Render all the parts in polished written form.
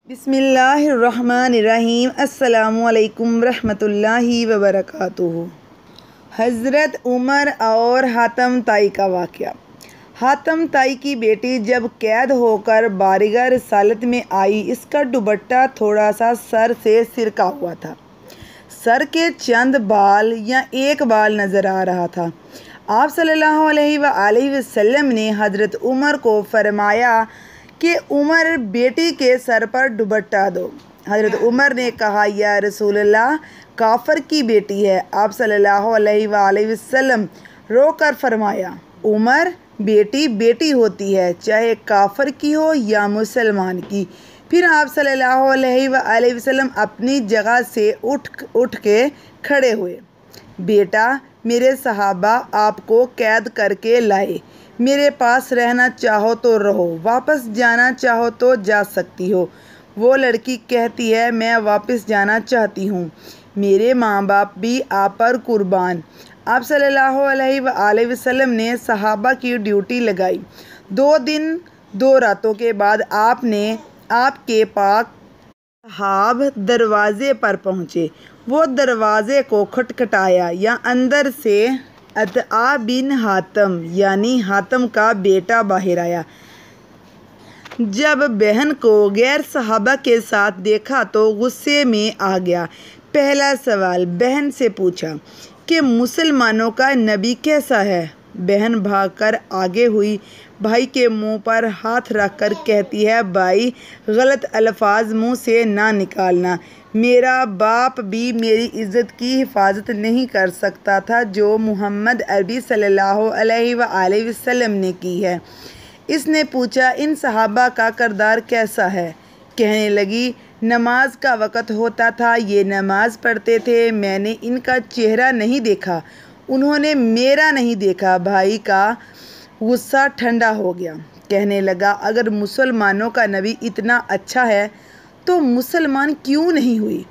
بسم اللہ الرحمن الرحیم۔ السلام علیکم ورحمۃ اللہ وبرکاتہ۔ حضرت عمر اور حاتم طائی کا واقعہ۔ حاتم طائی کی بیٹی جب قید ہو کر بارگاہ رسالت میں آئی، اس کا دوپٹہ تھوڑا سا سر سے سرکا ہوا تھا، سر کے چند بال یا ایک بال نظر آ رہا تھا۔ آپ صلی اللہ علیہ وآلہ وسلم نے حضرت عمر کو فرمایا کہ عمر بیٹی کے سر پر دوپٹہ دو۔ حضرت عمر نے کہا، یا رسول اللہ، کافر کی بیٹی ہے۔ آپ صلی اللہ علیہ وآلہ وسلم رو کر فرمایا، عمر، بیٹی بیٹی ہوتی ہے، چاہے کافر کی ہو یا مسلمان کی۔ پھر آپ صلی اللہ علیہ وآلہ وسلم اپنی جگہ سے اٹھ کے کھڑے ہوئے۔ بیٹا، میرے صحابہ آپ کو قید کر کے لائے، میرے پاس رہنا چاہو تو رہو، واپس جانا چاہو تو جا سکتی ہو۔ وہ لڑکی کہتی ہے، میں واپس جانا چاہتی ہوں، میرے ماں باپ بھی آپ پر قربان۔ آپ صلی اللہ علیہ وآلہ وسلم نے صحابہ کی ڈیوٹی لگائی۔ 2 دن 2 راتوں کے بعد آپ کے پاک صحاب دروازے پر پہنچے۔ وہ دروازے کو کھٹکھٹایا یا اندر سے عطا بن حاتم یعنی حاتم کا بیٹا باہر آیا۔ جب بہن کو غیر صحابہ کے ساتھ دیکھا تو غصے میں آ گیا۔ پہلا سوال بہن سے پوچھا کہ مسلمانوں کا نبی کیسا ہے؟ بہن بھاگ کر آگے ہوئی، بھائی کے منہ پر ہاتھ رکھ کر کہتی ہے، بھائی، غلط الفاظ منہ سے نہ نکالنا، میرا باپ بھی میری عزت کی حفاظت نہیں کر سکتا تھا جو محمد عربی صلی اللہ علیہ وآلہ وسلم نے کی ہے۔ اس نے پوچھا، ان صحابہ کا کردار کیسا ہے؟ کہنے لگی، نماز کا وقت ہوتا تھا، یہ نماز پڑھتے تھے، میں نے ان کا چہرہ نہیں دیکھا، انہوں نے میرا نہیں دیکھا۔ بھائی کا غصہ ٹھنڈا ہو گیا، کہنے لگا، اگر مسلمانوں کا نبی اتنا اچھا ہے تو مسلمان کیوں نہیں ہوئی؟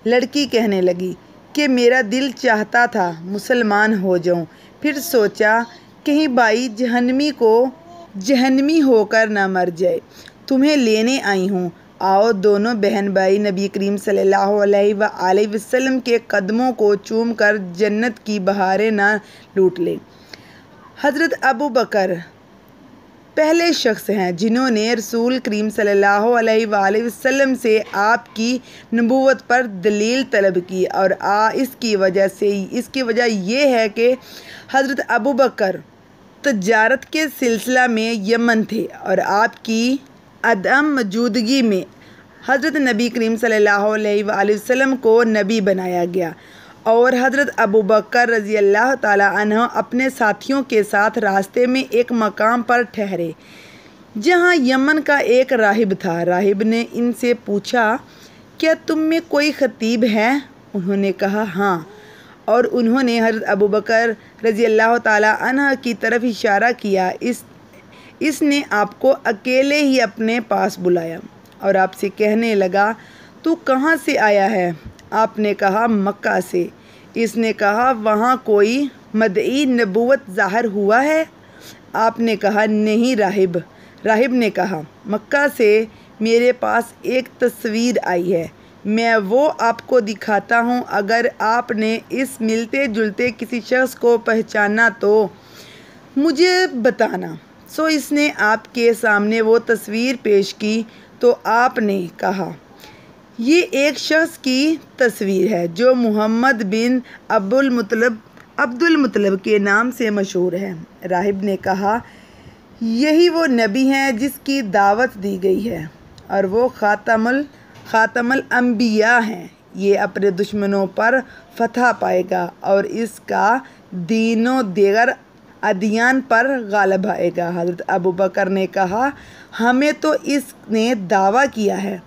لڑکی کہنے لگی کہ میرا دل چاہتا تھا مسلمان ہو جاؤں، پھر سوچا کہیں بھائی جہنمی ہو کر نہ مر جائے، تمہیں لینے آئی ہوں، آؤ دونوں بہن بھائی نبی کریم صلی اللہ علیہ وآلہ وسلم کے قدموں کو چوم کر جنت کی بہاریں نہ لوٹ لیں۔ حضرت ابوبکر پہلے شخص ہیں جنہوں نے رسول کریم صلی اللہ علیہ وآلہ وسلم سے آپ کی نبوت پر دلیل طلب کی، اور اس کی وجہ یہ ہے کہ حضرت ابوبکر تجارت کے سلسلہ میں یمن تھے، اور آپ کی عدم موجودگی میں حضرت نبی کریم صلی اللہ علیہ وآلہ وسلم کو نبی بنایا گیا، اور حضرت ابوبکر رضی اللہ تعالیٰ عنہ اپنے ساتھیوں کے ساتھ راستے میں ایک مقام پر ٹھہرے جہاں یمن کا ایک راہب تھا۔ راہب نے ان سے پوچھا، کیا تم میں کوئی خطیب ہے؟ انہوں نے کہا، ہاں، اور انہوں نے حضرت ابوبکر رضی اللہ تعالیٰ عنہ کی طرف اشارہ کیا۔ اس نے آپ کو اکیلے ہی اپنے پاس بلایا اور آپ سے کہنے لگا، تو کہاں سے آیا ہے؟ آپ نے کہا، مکہ سے۔ اس نے کہا، وہاں کوئی مدعی نبوت ظاہر ہوا ہے؟ آپ نے کہا، نہیں راہب۔ راہب نے کہا، مکہ سے میرے پاس ایک تصویر آئی ہے، میں وہ آپ کو دکھاتا ہوں، اگر آپ نے اس ملتے جلتے کسی شخص کو پہچانا تو مجھے بتانا۔ سو اس نے آپ کے سامنے وہ تصویر پیش کی تو آپ نے کہا، یہ ایک شخص کی تصویر ہے جو محمد بن عبد المطلب کے نام سے مشہور ہے۔ راہب نے کہا، یہی وہ نبی ہیں جس کی دعوت دی گئی ہے، اور وہ خاتم الانبیاء ہیں، یہ اپنے دشمنوں پر فتح پائے گا اور اس کا دین و دیگر ادیان پر غالب آئے گا۔ حضرت ابوبکر نے کہا، ہمیں تو اس نے دعویٰ کیا ہے،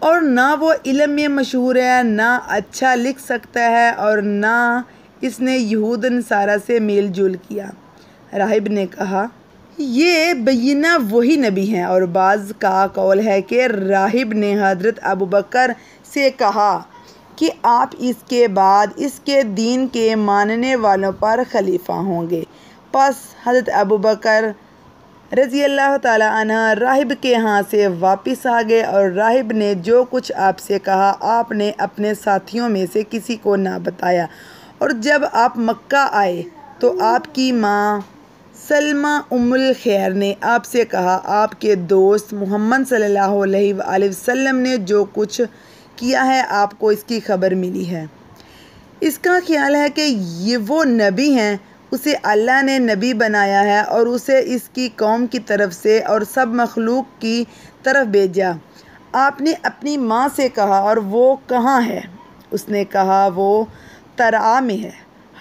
اور نہ وہ علم میں مشہور ہے، نہ اچھا لکھ سکتا ہے، اور نہ اس نے یہود نصارہ سے میل جول کیا۔ راہب نے کہا، یہ بینہ وہی نبی ہیں۔ اور بعض کا قول ہے کہ راہب نے حضرت ابوبکر سے کہا کہ آپ اس کے بعد اس کے دین کے ماننے والوں پر خلیفہ ہوں گے۔ پس حضرت ابوبکر رضی اللہ تعالیٰ عنہ راہب کے ہاں سے واپس آ گئے اور راہب نے جو کچھ آپ سے کہا آپ نے اپنے ساتھیوں میں سے کسی کو نہ بتایا، اور جب آپ مکہ آئے تو آپ کی ماں سلمہ الخیر نے آپ سے کہا آپ کے دوست محمد صلی اللہ علیہ وآلہ وسلم نے جو کچھ کیا ہے آپ کو اس کی خبر ملی ہے۔ اس کا خیال ہے کہ یہ وہ نبی ہیں، اسے اللہ نے نبی بنایا ہے اور اسے اس کی قوم کی طرف سے اور سب مخلوق کی طرف بھیجا۔ آپ نے اپنی ماں سے کہا اور وہ کہاں ہے؟ اس نے کہا وہ ترعا میں ہے۔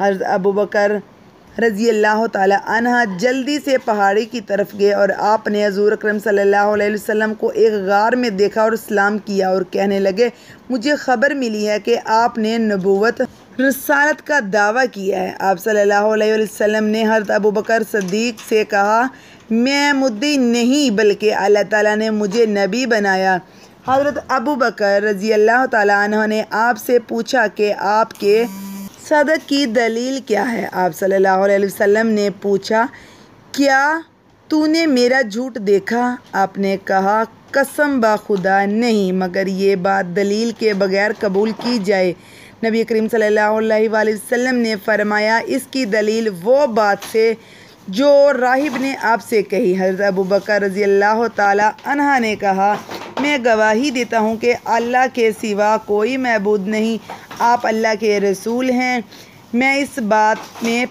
حضرت ابوبکر رضی اللہ تعالیٰ عنہ جلدی سے پہاڑی کی طرف گئے اور آپ نے حضور اکرم صلی اللہ علیہ وسلم کو ایک غار میں دیکھا اور سلام کیا اور کہنے لگے مجھے خبر ملی ہے کہ آپ نے نبوت رسالت کا دعویٰ کیا ہے۔ آپ صلی اللہ علیہ وسلم نے حضرت ابوبکر صدیق سے کہا میں مدعی نہیں بلکہ اللہ تعالیٰ نے مجھے نبی بنایا۔ حضرت ابوبکر رضی اللہ تعالیٰ عنہ نے آپ سے پوچھا کہ آپ کے صدق کی دلیل کیا ہے؟ آپ صلی اللہ علیہ وسلم نے پوچھا کیا تو نے میرا جھوٹ دیکھا؟ آپ نے کہا قسم بخدا نہیں، مگر یہ بات دلیل کے بغیر قبول کی جائے۔ نبی کریم صلی اللہ علیہ وآلہ وسلم نے فرمایا اس کی دلیل وہ بات ہے جو راہب نے آپ سے کہی۔ حضرت ابوبکر رضی اللہ تعالیٰ عنہ نے کہا میں گواہی دیتا ہوں کہ اللہ کے سوا کوئی معبود نہیں، آپ اللہ کے رسول ہیں، میں اس بات میں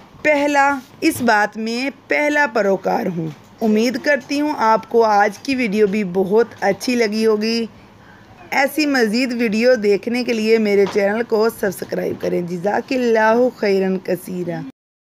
پہلا پیروکار ہوں۔ امید کرتی ہوں آپ کو آج کی ویڈیو بھی بہت اچھی لگی ہوگی۔ ایسی مزید ویڈیو دیکھنے کے لیے میرے چینل کو سبسکرائب کریں۔ جزاک اللہ خیرا کثیرا۔